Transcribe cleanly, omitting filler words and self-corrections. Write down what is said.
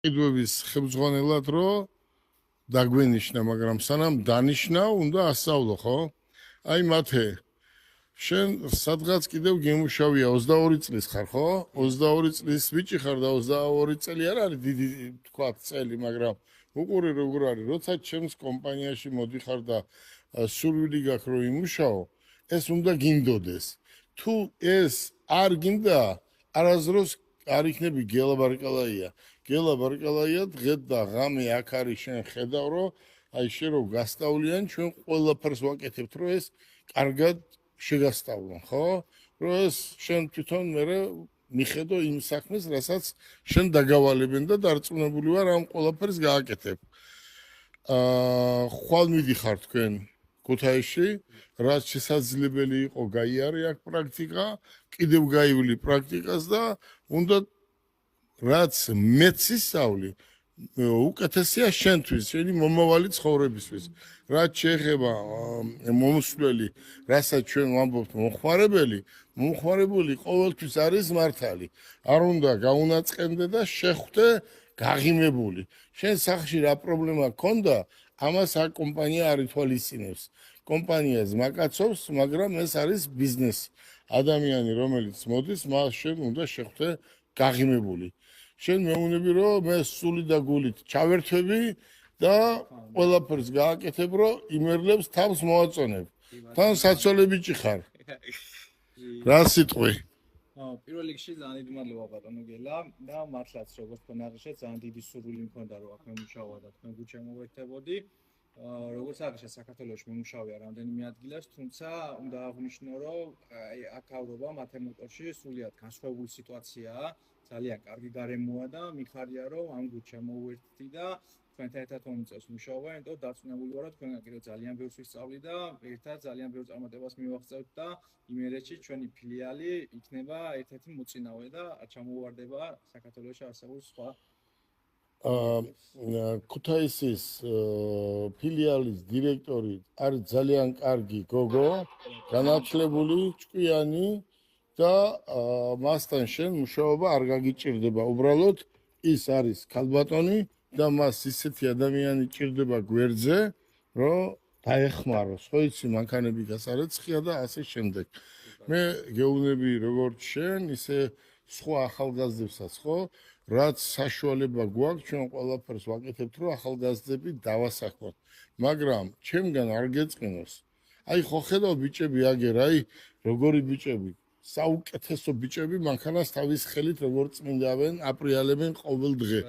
ყიდვების ხელმძღვანელად რომ დაგვენიშნა, მაგრამ სანამ დანიშნა, უნდა ასწავლო, ხო? აი მათე შენ სადღაც კიდევ გემუშავია 22 წლის ხარ, ხო? 22 წლის ბიჭი ხარ და 22 წელი არ არის დიდი თქვა წელი, მაგრამ უყური როგორ არის, როცა ჩემს კომპანიაში მოდიხარ და სურვილი გაქვს რომ იმუშაო, ეს უნდა გინდოდეს. თუ ეს არ გინდა, არასდროს არ იქნები გელა ბარკალაია. გელა ბარკალაია დღე და ღამე აქ არის შენ ხედავ რომ აი შენ რო გასწავლიან ჩვენ ყველაფერს ვაკეთებთ რომ ეს კარგად შეგასწავლონ, ხო? რომ ეს შენ თვითონ მე მიხედო იმ საქმეს, რასაც შენ დაგავალებენ და დარწმუნებული ვარ ამ ყველაფერს გააკეთებ. ხვალ მიდიხარ თქვენ ქუთაისში, რაც შესაძლებელი იყო გაიარე აქ პრაქტიკა, კიდევ გაივლი პრაქტიკას და უნდა რაც მეც ისწავლი, უკეთესია შენთვის, შენი მომავალი ცხოვრებისთვის. რაც შეეხება მომსვლელი, რასაც ჩვენ ვამბობთ მომხმარებელი ყოველთვის არის მართალი. არ უნდა გაუნაწყენდე და შეხვდე გაღიმებული. შენ სახში რა პრობლემა გქონდა, ამას აქ კომპანია არ ითვალისწინებს. კომპანია ზმაკაცობს, მაგრამ ეს არის ბიზნესი. ადამიანი რომელიც მოდის, მას შენ უნდა შეხვდე გაღიმებული. შენ მეუბნები რომ მე სული და გულით ჩავერთვები და ყველაფერს გააკეთებ რომ იმერლებს თავს მოაწონებ. თან საცოლე ბიჭი ხარ. რა სიტყვი? პირველ რიგში ძალიან დიდი მადლობა ბატონო გელა და მართლაც როგორც თქვენ აღნიშნეთ ძალიან დიდი სურვილი მქონდა რომ აქ მემუშავა და თქვენ გუჩ შემოვერთებოდი. როგორც აღნიშნეთ საქართველოში მემუშავია რამდენიმე ადგილას, თუმცა უნდა აღვნიშნო რომ აქ ავრობა მათე მოტორში სულიად განსხვავებული სიტუაციაა. ძალიან კარგი გარემოა და მიხარია რომ ამ გუჩ შემოვერთდი და თქვენთან ერთად მომწევს მუშაობა, იმიტომ დარწმუნებული ვარ რომ თქვენგან კიდევ ძალიან ბევრს ვისწავლი და ერთად ძალიან ბევრ წარმატებას მივაღწევთ და იმერეთში ჩვენი ფილიალი იქნება ერთ-ერთი მოწინავე და ჩამოვარდება საქართველოში არსებულ სხვა ქუთაისის ფილიალის დირექტორი არის ძალიან კარგი გოგო, განათლებული, ჭკვიანი და მასთან შენ მუშაობა არ გაგიჭირდება. უბრალოდ ის არის ქალბატონი და მას ისეთი ადამიანი ჭირდება გვერდზე, რომ დაეხმაროს. ხო იცი, მანქანები გასარეცხია და ასე შემდეგ. მე გეუბნები როგორც შენ, ისე სხვა ახალგაზრდებსაც, ხო? რაც საშუალება გვაქვს, ჩვენ ყველაფერს ვაკეთებთ, რომ ახალგაზრდები დავასაქმოთ. მაგრამ ჩემგან არ გეწყინოს. აი ხო ხედავ ბიჭები აგერ, აი როგორი ბიჭები, საუკეთესო ბიჭები მანქანას თავის ხელით როგორ წმინდავენ, აპრიალებენ ყოველ დღე.